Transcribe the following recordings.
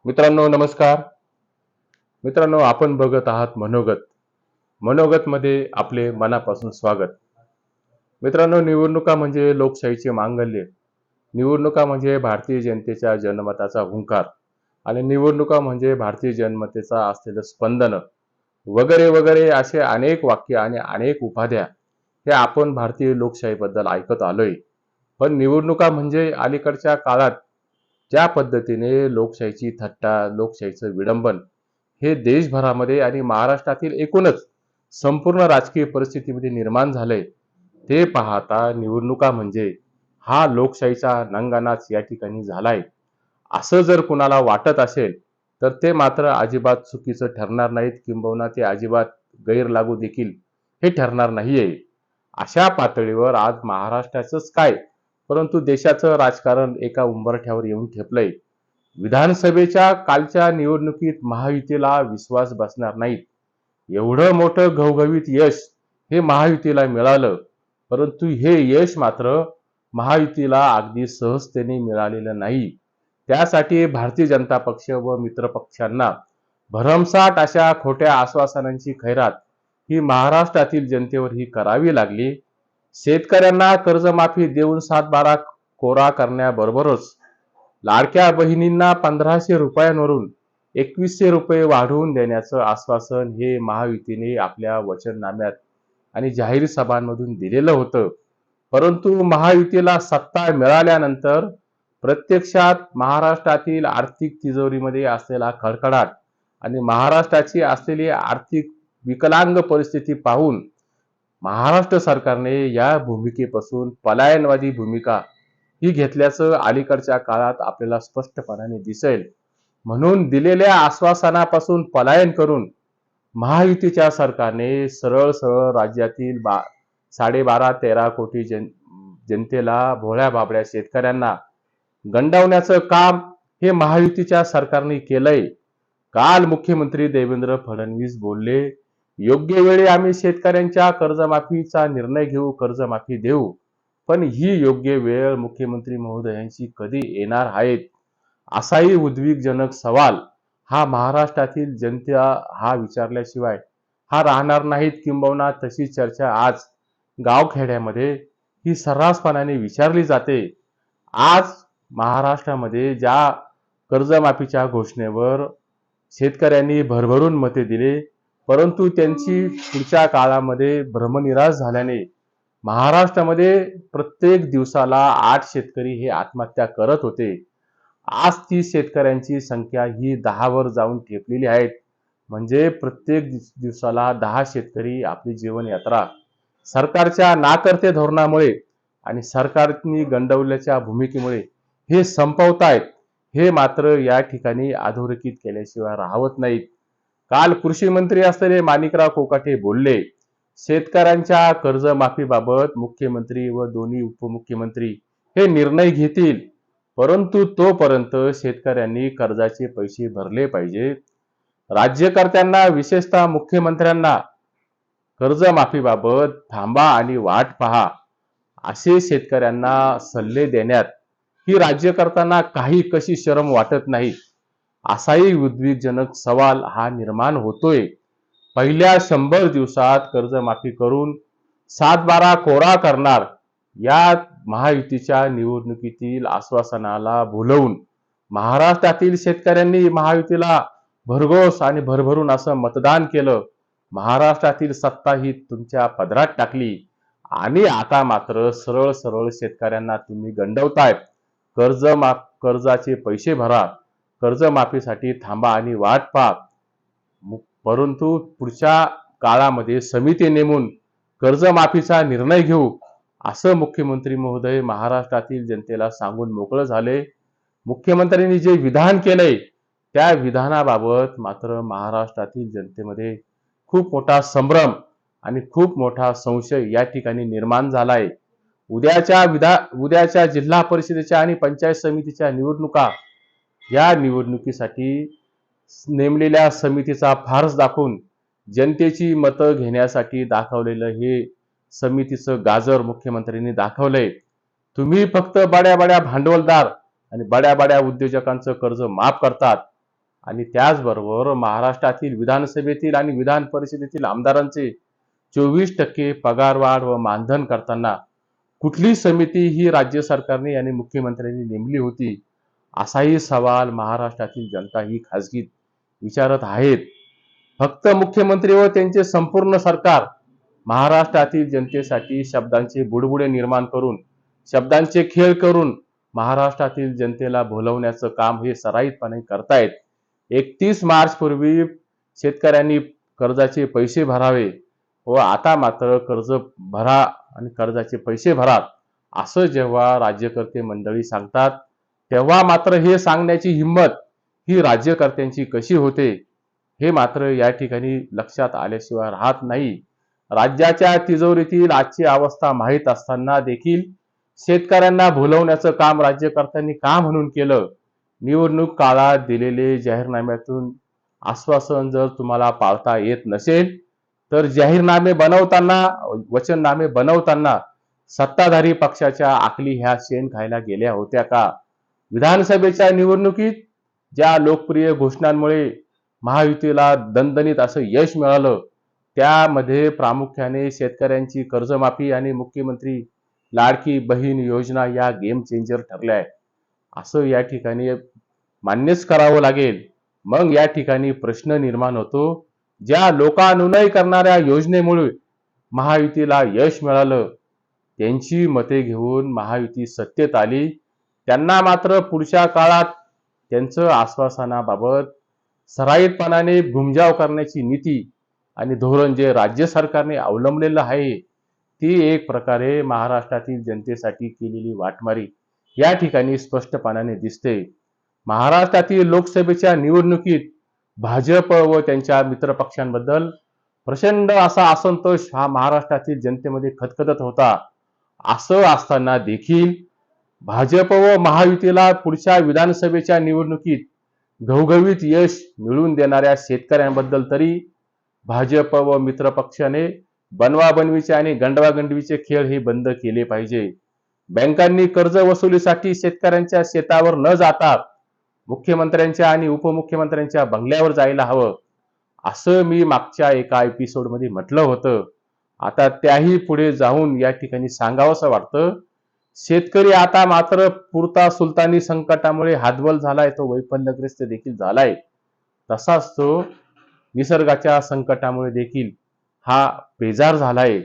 मित्रांनो नमस्कार. मित्रांनो आपण बघत आहात मनोगत. मनोगत मध्ये आपले मनापासून स्वागत. मित्रांनो निवडणुका म्हणजे लोकशाहीचे मांगल्य. निवडणुका म्हणजे भारतीय जनतेच्या जनमताचा हुंकार आणि निवडणुका म्हणजे भारतीय जनमतेचा असलेलं स्पंदन वगैरे वगैरे असे अनेक वाक्य आणि अनेक उपाध्या हे आपण भारतीय लोकशाहीबद्दल ऐकत आलोय. पण निवडणुका म्हणजे अलीकडच्या काळात ज्या पद्धतीने लोकशाहीची थट्टा, लोकशाहीचं विडंबन हे देशभरामध्ये आणि महाराष्ट्रातील एकूणच संपूर्ण राजकीय परिस्थितीमध्ये निर्माण झालंय, ते पाहता निवडणुका म्हणजे हा लोकशाहीचा नंगानाच या ठिकाणी झालाय. असं जर कुणाला वाटत असेल, तर ते मात्र अजिबात चुकीचं ठरणार नाहीत, किंबहुना ते अजिबात गैरलागू देखील हे ठरणार नाहीये. अशा पातळीवर आज महाराष्ट्राचंच काय, परंतु देशाचं राजकारण एका उंबरठ्यावर येऊन ठेपलंय. विधानसभेच्या कालच्या निवडणुकीत महायुतीला विश्वास बसणार नाहीत. एवढं मोठं घवघवीत यश हे महायुतीला मिळालं, परंतु हे यश मात्र महायुतीला अगदी सहजतेने मिळालेलं नाही. त्यासाठी भारतीय जनता पक्ष व मित्र पक्षांना भरमसाठ अशा खोट्या आश्वासनांची खैरात ही महाराष्ट्रातील जनतेवर ही करावी लागली. शेतकऱ्यांना कर्जमाफी देऊन 7/12 कोरा करण्याबरोबरच लाडक्या बहिणींना 1500 रुपयांवरून 2100 रुपये वाढवून देण्याचं आश्वासन हे महायुतीने आपल्या वचननाम्यात आणि जाहीर सभांमधून दिलेलं होतं. परंतु महायुतीला सत्ता मिळाल्यानंतर प्रत्यक्षात महाराष्ट्रातील आर्थिक तिजोरीमध्ये असलेला खडखडाट आणि महाराष्ट्राची असलेली आर्थिक विकलांग परिस्थिती पाहून महाराष्ट्र सरकारने या भूमिकेपासून पलायनवादी भूमिका ही घेतल्याचं अलीकडच्या काळात आपल्याला स्पष्टपणाने दिसेल. म्हणून दिलेल्या आश्वासनापासून पलायन करून महायुतीच्या सरकारने सरळ सरळ राज्यातील 12.5-13 कोटी जनतेला, भोळ्या बाबड्या शेतकऱ्यांना गंडवण्याचं काम हे महायुतीच्या सरकारने केलंय. काल मुख्यमंत्री देवेंद्र फडणवीस बोलले, योग्य वेळी आम्ही शेतकऱ्यांच्या कर्जमाफीचा निर्णय घेऊ, कर्जमाफी देऊ. पण ही योग्य वेळ मुख्यमंत्री महोदयांची कधी येणार आहेत, असाही उद्विग्नजनक सवाल हा महाराष्ट्रातील जनता हा विचारल्याशिवाय हा राहणार नाहीत. किंबहुना तशी चर्चा आज गावखेड्यामध्ये ही सर्रासपणाने विचारली जाते. आज महाराष्ट्रामध्ये ज्या कर्जमाफीच्या घोषणेवर शेतकऱ्यांनी भरभरून मते दिले, परंतु त्यांची पुढच्या काळामध्ये भ्रमनिरास झाल्याने महाराष्ट्रामध्ये प्रत्येक दिवसाला 8 शेतकरी हे आत्महत्या करत होते. आज ती शेतकऱ्यांची संख्या ही 10 वर जाऊन ठेपलेली आहे. म्हणजे प्रत्येक दिवसाला 10 शेतकरी आपली जीवनयात्रा सरकारच्या नाकर्ते धोरणामुळे आणि सरकारनी गंडवल्याच्या भूमिकेमुळे हे संपवतायत. हे मात्र या ठिकाणी अधोरेखित केल्याशिवाय राहत नाहीत. काल कृषी मंत्री असलेले माणिकराव कोकाटे बोलले, शेतकऱ्यांच्या कर्जमाफीबाबत मुख्यमंत्री व दोन्ही उपमुख्यमंत्री हे निर्णय घेतील, परंतु तोपर्यंत शेतकऱ्यांनी कर्जाचे पैसे भरले पाहिजे. राज्यकर्त्यांना विशेषतः मुख्यमंत्र्यांना कर्जमाफीबाबत थांबा आणि वाट पहा असे शेतकऱ्यांना सल्ले देण्यात ही राज्यकर्त्यांना काही कशी शरम वाटत नाही, असाही उद्विग्नजनक सवाल हा निर्माण होतोय. पहिल्या 100 दिवसात कर्जमाफी करून 7/12 कोरा करणार या महायुतीच्या निवडणुकीतील आश्वासनाला भुलवून महाराष्ट्रातील शेतकऱ्यांनी महायुतीला भरघोस आणि भरभरून असं मतदान केलं. महाराष्ट्रातील सत्ता ही तुमच्या पदरात टाकली आणि आता मात्र सरळ सरळ शेतकऱ्यांना तुम्ही गंडवतायत. कर्जाचे पैसे भरा, कर्जमाफीसाठी थांबा आणि वाट पहा. परंतु पुढच्या काळामध्ये समिती नेमून कर्जमाफीचा निर्णय घेऊ असं मुख्यमंत्री महोदय महाराष्ट्रातील जनतेला सांगून मोकळं झाले. मुख्यमंत्र्यांनी जे विधान केलंय त्या विधानाबाबत मात्र महाराष्ट्रातील जनतेमध्ये खूप मोठा संभ्रम आणि खूप मोठा संशय या ठिकाणी निर्माण झालाय. उद्याच्या जिल्हा परिषदेच्या आणि पंचायत समितीच्या निवडणुका, या निवडणुकीसाठी नेमलेल्या समितीचा फारस दाखवून जनतेची मतं घेण्यासाठी दाखवलेलं हे समितीचं गाजर मुख्यमंत्र्यांनी दाखवलंय. तुम्ही फक्त बड्या बड्या भांडवलदार आणि बड्या बड्या उद्योजकांचं कर्ज माफ करतात, आणि त्याचबरोबर महाराष्ट्रातील विधानसभेतील आणि विधान परिषदेतील आमदारांचे 24% पगारवाढ व मानधन करताना कुठली समिती ही राज्य सरकारने आणि मुख्यमंत्र्यांनी नेमली होती, असाही सवाल महाराष्ट्रातील जनता ही खासगीत विचारत आहेत. फक्त मुख्यमंत्री व त्यांचे संपूर्ण सरकार महाराष्ट्रातील जनतेसाठी शब्दांचे बुडबुडे निर्माण करून, शब्दांचे खेळ करून महाराष्ट्रातील जनतेला भुलवण्याचं काम हे सराईतपणे करतायत. 31 मार्च पूर्वी शेतकऱ्यांनी कर्जाचे पैसे भरावे व आता मात्र कर्ज भरा आणि कर्जाचे पैसे भरा असं जेव्हा राज्यकर्ते मंडळी सांगतात, तेव्हा मात्र हे सांगण्याची हिंमत ही राज्यकर्त्यांची कशी होते, हे मात्र या ठिकाणी लक्षात आल्याशिवाय राहत नाही. राज्याच्या तिजोरीतील आजची अवस्था माहीत असताना देखील शेतकऱ्यांना भुलवण्याचं काम राज्यकर्त्यांनी का म्हणून केलं? निवडणूक काळात दिलेले जाहीरनाम्यातून आश्वासन जर तुम्हाला पाळता येत नसेल, तर जाहीरनामे बनवताना, वचननामे बनवताना सत्ताधारी पक्षाच्या आखली ह्या शेण खायला गेल्या होत्या का? विधानसभेच्या निवडणुकीत ज्या लोकप्रिय घोषणांमुळे महायुतीला दणदणीत असं यश मिळालं, त्यामध्ये प्रामुख्याने शेतकऱ्यांची कर्जमाफी आणि मुख्यमंत्री लाडकी बहीण योजना या गेम चेंजर ठरल्या आहे, असं या ठिकाणी मान्यच करावं लागेल. मग या ठिकाणी प्रश्न निर्माण होतो, ज्या लोकानुनय करणाऱ्या योजनेमुळे महायुतीला यश मिळालं, त्यांची मते घेऊन महायुती सत्तेत आली, त्यांना मात्र पुढच्या काळात त्यांचं आश्वासनाबाबत सराईतपणाने घुमजाव करण्याची नीती आणि धोरण जे राज्य सरकारने अवलंबलेलं आहे, ती एक प्रकारे महाराष्ट्रातील जनतेसाठी केलेली वाटमारी या ठिकाणी स्पष्टपणाने दिसते. महाराष्ट्रातील लोकसभेच्या निवडणुकीत भाजप व त्यांच्या मित्रपक्षांबद्दल प्रचंड असा असंतोष हा महाराष्ट्रातील जनतेमध्ये खदखदत होता. असं असताना देखील भाजप व महायुतीला पुढच्या विधानसभेच्या निवडणुकीत घवघवीत यश मिळवून देणाऱ्या शेतकऱ्यांबद्दल तरी भाजप व मित्रपक्षाने बनवाबनवीचे आणि गंडवागंडवीचे खेळ हे बंद केले पाहिजे. बँकांनी कर्ज वसुलीसाठी शेतकऱ्यांच्या शेतावर न जाता मुख्यमंत्र्यांच्या आणि उपमुख्यमंत्र्यांच्या बंगल्यावर जायला हवं, असं मी मागच्या एका एपिसोडमध्ये म्हटलं होतं. आता त्याही पुढे जाऊन या ठिकाणी सांगावंसं वाटतं, शेतकरी आता मात्र पुरता सुलतानी संकटामुळे हातबल झालाय, तो वैफल्यग्रस्त देखील झालाय. तसाच तो निसर्गाच्या संकटामुळे देखील हा बेजार झालाय.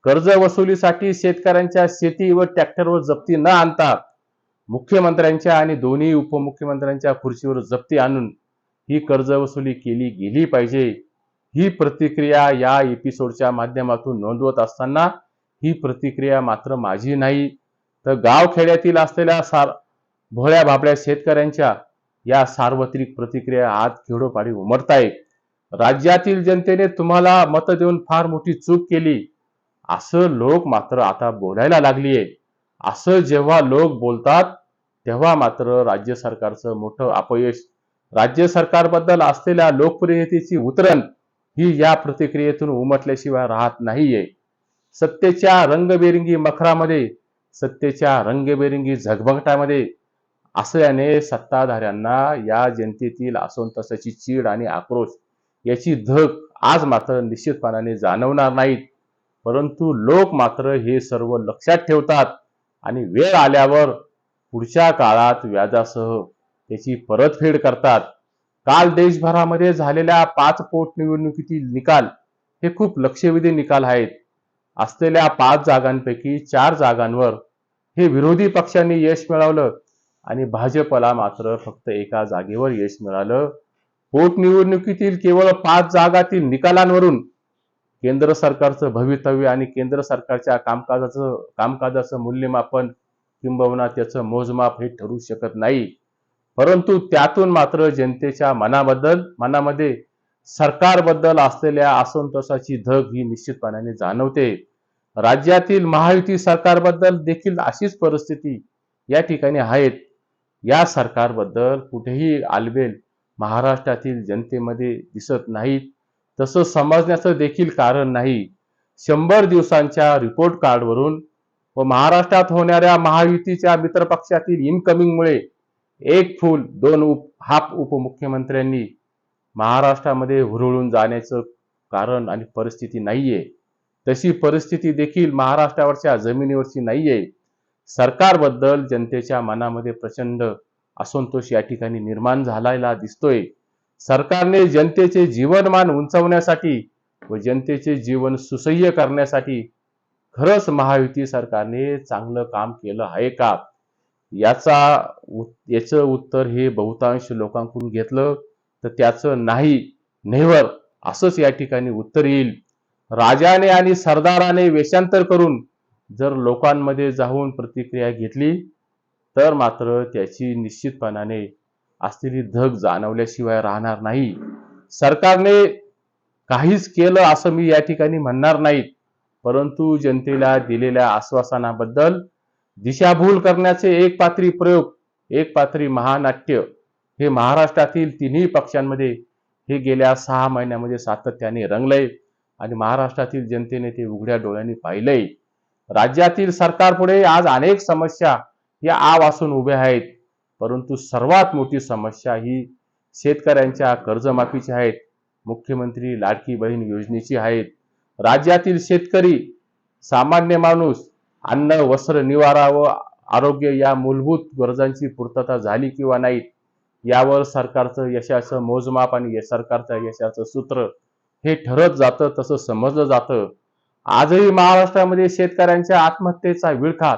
कर्ज वसुलीसाठी शेतकऱ्यांच्या शेती व ट्रॅक्टरवर जप्ती न आणता मुख्यमंत्र्यांच्या आणि दोन्ही उपमुख्यमंत्र्यांच्या खुर्चीवर जप्ती आणून ही कर्ज वसुली केली गेली पाहिजे. ही प्रतिक्रिया या एपिसोडच्या माध्यमातून नोंदवत असताना ही प्रतिक्रिया मात्र माझी नाही, तर गावखेड्यातील असलेल्या भोळ्या भाबड्या शेतकऱ्यांच्या या सार्वत्रिक प्रतिक्रिया आज खेडोपाडी उमटतायत. राज्यातील जनतेने तुम्हाला मत देऊन फार मोठी चूक केली, असं लोक मात्र आता बोलायला लागलीये. असं जेव्हा लोक बोलतात, तेव्हा मात्र राज्य सरकारचं मोठं अपयश, राज्य सरकारबद्दल असलेल्या लोकप्रियतेची उतरण ही या प्रतिक्रियेतून उमटल्याशिवाय राहत नाहीये. सत्तेच्या रंगबेरंगी मखरामध्ये, सत्तेच्या रंगबेरंगी झगमगटामध्ये असल्याने सत्ताधाऱ्यांना या जनतेतील असंतोषाची चीड आणि आक्रोश याची धग आज मात्र निश्चितपणाने जाणवणार नाहीत. परंतु लोक मात्र हे सर्व लक्षात ठेवतात आणि वेळ आल्यावर पुढच्या काळात व्याजासह त्याची परतफेड करतात. काल देशभरामध्ये झालेल्या 5 पोटनिवडणुकीतील निकाल हे खूप लक्षवेधी निकाल आहेत. असलेल्या 5 जागांपैकी 4 जागांवर हे विरोधी पक्षांनी यश मिळवलं आणि भाजपला मात्र फक्त एका जागेवर यश मिळालं. पोटनिवडणुकीतील केवळ 5 जागातील निकालांवरून केंद्र सरकारचं भवितव्य आणि केंद्र सरकारच्या कामकाजाचं मूल्यमापन किंबहुना त्याचं मोजमाप हे ठरू शकत नाही. परंतु त्यातून मात्र जनतेच्या मनामध्ये सरकारबद्दल असलेल्या असंतोषाची धग ही निश्चितपणाने जाणवते. राज्यातील महायुती सरकारबद्दल देखील अशीच परिस्थिती या ठिकाणी आहेत. या सरकारबद्दल कुठेही आलबेल महाराष्ट्रातील जनतेमध्ये दिसत नाहीत. तसं समजण्याचं देखील कारण नाही. 100 दिवसांच्या रिपोर्ट कार्डवरून व महाराष्ट्रात होणाऱ्या महायुतीच्या मित्रपक्षातील इनकमिंगमुळे एक फूल दोन हा उपमुख्यमंत्र्यांनी महाराष्ट्रामध्ये हुरळून जाण्याचं कारण आणि परिस्थिती नाहीये. तशी परिस्थिती देखील महाराष्ट्रावरच्या जमिनीवरची नाहीये. सरकारबद्दल जनतेच्या मनामध्ये प्रचंड असंतोष या ठिकाणी निर्माण झालेला दिसतोय. सरकारने जनतेचे जीवनमान उंचावण्यासाठी व जनतेचे जीवन सुसह्य करण्यासाठी खरंच महायुती सरकारने चांगलं काम केलं आहे का? याचं उत्तर हे बहुतांश लोकांकडून घेतलं तर त्याचं नाही, नेव्हर असंच या ठिकाणी उत्तर येईल. राजाने आणि सरदाराने वेषांतर करून जर लोकांमध्ये जाऊन प्रतिक्रिया घेतली तर मात्र त्याची निश्चितपणाने असलेली धग जाणवल्याशिवाय राहणार नाही. सरकारने काहीच केलं असं मी या ठिकाणी म्हणणार नाही, परंतु जनतेला दिलेल्या आश्वासनाबद्दल दिशाभूल करण्याचे एक पात्री प्रयोग, एक पात्री महानाट्य हे महाराष्ट्रातील तिन्ही पक्षांमध्ये हे गेल्या 6 महिन्यामध्ये सातत्याने रंगलंय आणि महाराष्ट्रातील जनतेने ते उघड्या डोळ्यांनी पाहिलंय. राज्यातील सरकारपुढे आज अनेक समस्या या आ वासून उभ्या आहेत, परंतु सर्वात मोठी समस्या ही शेतकऱ्यांच्या कर्जमाफीची आहेत, मुख्यमंत्री लाडकी बहीण योजनेची आहेत. राज्यातील शेतकरी, सामान्य माणूस अन्न, वस्त्र, निवारा व आरोग्य या मूलभूत गरजांची पूर्तता झाली किंवा नाही यावर सरकारचं यशाचं मोजमाप आणि सरकारचं यशाचं सूत्र हे ठरत जातं, तसं समजलं जातं. आजही महाराष्ट्रामध्ये शेतकऱ्यांच्या आत्महत्येचा विळखा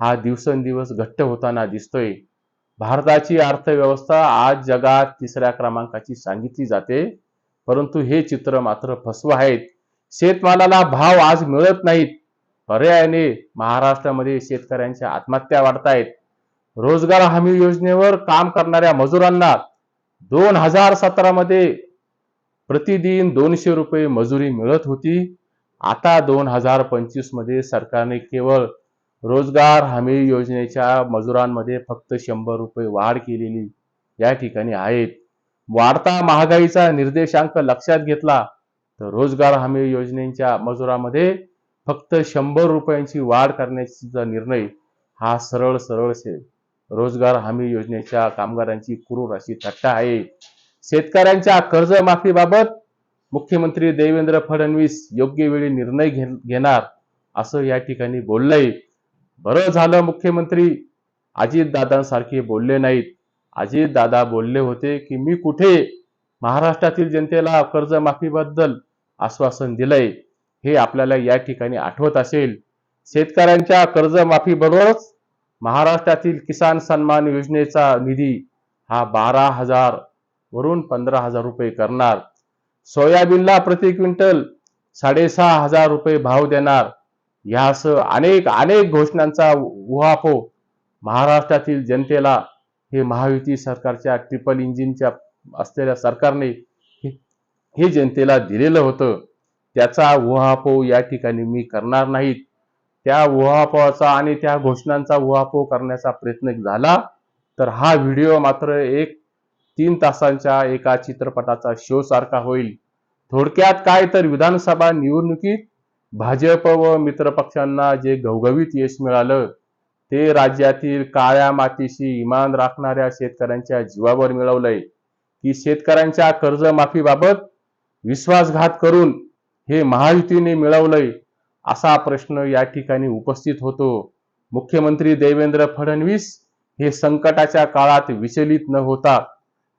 हा दिवसेंदिवस घट्ट होताना दिसतोय. भारताची अर्थव्यवस्था आज जगात 3ऱ्या क्रमांकाची सांगितली जाते, परंतु हे चित्र मात्र फसवं आहे. शेतमालाला भाव आज मिळत नाहीत. पर्यायाने महाराष्ट्रामध्ये शेतकऱ्यांच्या आत्महत्या वाढत आहेत. रोजगार हमी योजनेवर काम करणाऱ्या मजुरांना 2017 मध्ये प्रतिदिन 200 रुपये मजुरी मिळत होती. आता 2025 मध्ये सरकारने केवळ रोजगार हमी योजनेच्या मजुरांमध्ये फक्त 100 रुपये वाढ केलेली या ठिकाणी आहेत. वाढता महागाईचा निर्देशांक लक्षात घेतला तर रोजगार हमी योजनेच्या मजुरामध्ये फक्त 100 रुपयांची वाढ करण्याचा निर्णय हा सरळ रोजगार हमी योजनेच्या कामगारांची क्रूर अशी थट्टा आहे. शेतकऱ्यांच्या कर्जमाफीबाबत मुख्यमंत्री देवेंद्र फडणवीस योग्य वेळी निर्णय घेणार असं या ठिकाणी बोललंय. बरं झालं मुख्यमंत्री अजितदादांसारखे बोलले नाहीत. अजितदादा बोलले होते की मी कुठे महाराष्ट्रातील जनतेला कर्जमाफीबद्दल आश्वासन दिलंय हे आपल्याला या ठिकाणी आठवत असेल. शेतकऱ्यांच्या कर्जमाफीबरोबरच महाराष्ट्रातील किसान सन्मान योजनेचा निधी हा 12,000 वरून 15,000 रुपये करणार. सोयाबीनला प्रति क्विंटल 6,500 रुपये भाव देणार. यासह अनेक घोषणांचा उहापोह महाराष्ट्रातील जनतेला हे महायुती सरकारच्या ट्रिपल इंजिनच्या असलेल्या सरकारने हे जनतेला दिलेलं होतं. त्याचा उहापोह या ठिकाणी मी करणार नाहीत. त्या उहापोहाचा आणि त्या घोषणांचा उहापोह करण्याचा प्रयत्न झाला तर हा व्हिडिओ मात्र 3 तासांच्या एका चित्रपटाचा शो सारखा होईल. थोडक्यात काय तर विधानसभा निवडणुकीत भाजप व मित्रपक्षांना जे घवघवीत यश मिळालं ते राज्यातील काळ्या मातीशी इमान राखणाऱ्या शेतकऱ्यांच्या जीवावर मिळवलंय की शेतकऱ्यांच्या कर्जमाफीबाबत विश्वासघात करून हे महायुतीने मिळवलंय असा प्रश्न या ठिकाणी उपस्थित होतो. मुख्यमंत्री देवेंद्र फडणवीस हे संकटाच्या काळात विचलित न होता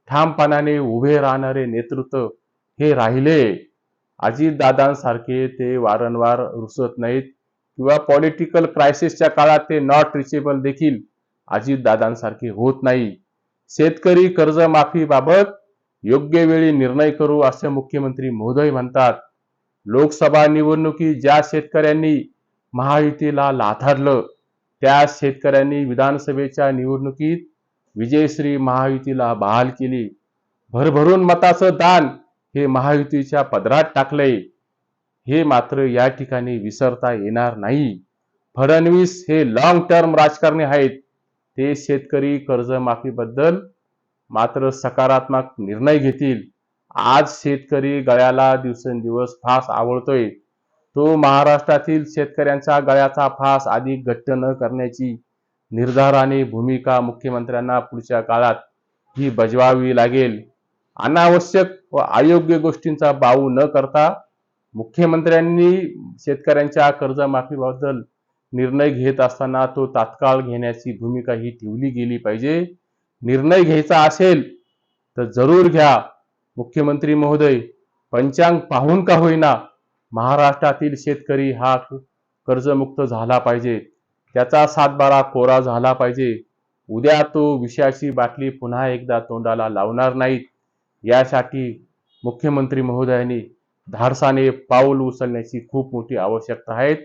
ठामपणाने उभे राहणारे नेतृत्व हे राहिले. अजितदादांसारखे ते वारंवार रुसत नाहीत किंवा पॉलिटिकल क्रायसिसच्या काळात ते नॉट रिचेबल देखील अजितदादांसारखे होत नाही. शेतकरी कर्जमाफीबाबत योग्य वेळी निर्णय करू असे मुख्यमंत्री महोदय म्हणतात. लोकसभा निवडणुकीत ज्या शेतकऱ्यांनी महायुतीला लाथारलं त्या शेतकऱ्यांनी विधानसभेच्या निवडणुकीत विजयश्री महायुतीला बहाल केली. भरभरून मताचं दान हे महायुतीच्या पदरात टाकलंय हे मात्र या ठिकाणी विसरता येणार नाही. फडणवीस हे लॉंग टर्म राजकारणी आहेत. ते शेतकरी कर्जमाफीबद्दल मात्र सकारात्मक निर्णय घेतील. आज शेतकरी गळ्याला दिवसेंदिवस फास आवळतोय. तो महाराष्ट्रातील शेतकऱ्यांच्या गळ्याचा फास अधिक घट्ट न करण्याची निर्धाराने भूमिका मुख्यमंत्र्यांना पुढच्या काळात ही बजवावी लागेल. अनावश्यक व अयोग्य गोष्टींचा बाऊ न करता मुख्यमंत्र्यांनी शेतकऱ्यांच्या कर्जमाफीबद्दल निर्णय घेत असताना तो तात्काळ घेण्याची भूमिका ही ठेवली गेली पाहिजे. निर्णय घ्यायचा असेल तर जरूर घ्या. मुख्यमंत्री महोदय, पंचांग पाहून का होईना महाराष्ट्रातील शेतकरी हा कर्जमुक्त झाला पाहिजे. त्याचा सातबारा कोरा झाला पाहिजे. उद्या तो विषाची बाटली पुन्हा एकदा तोंडाला लावणार नाहीत, यासाठी मुख्यमंत्री महोदयांनी धाडसाने पाऊल उचलण्याची खूप मोठी आवश्यकता आहे.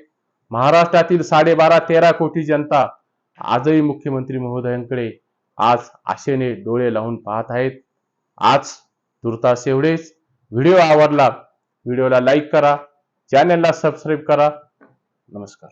महाराष्ट्रातील 12.5-13 कोटी जनता आजही मुख्यमंत्री महोदयांकडे आज आशेने डोळे लावून पाहत आहेत. आज तुर्तास एवढेच. व्हिडिओ आवडला, व्हिडिओला लाईक करा, चॅनलला सबस्क्राईब करा. नमस्कार.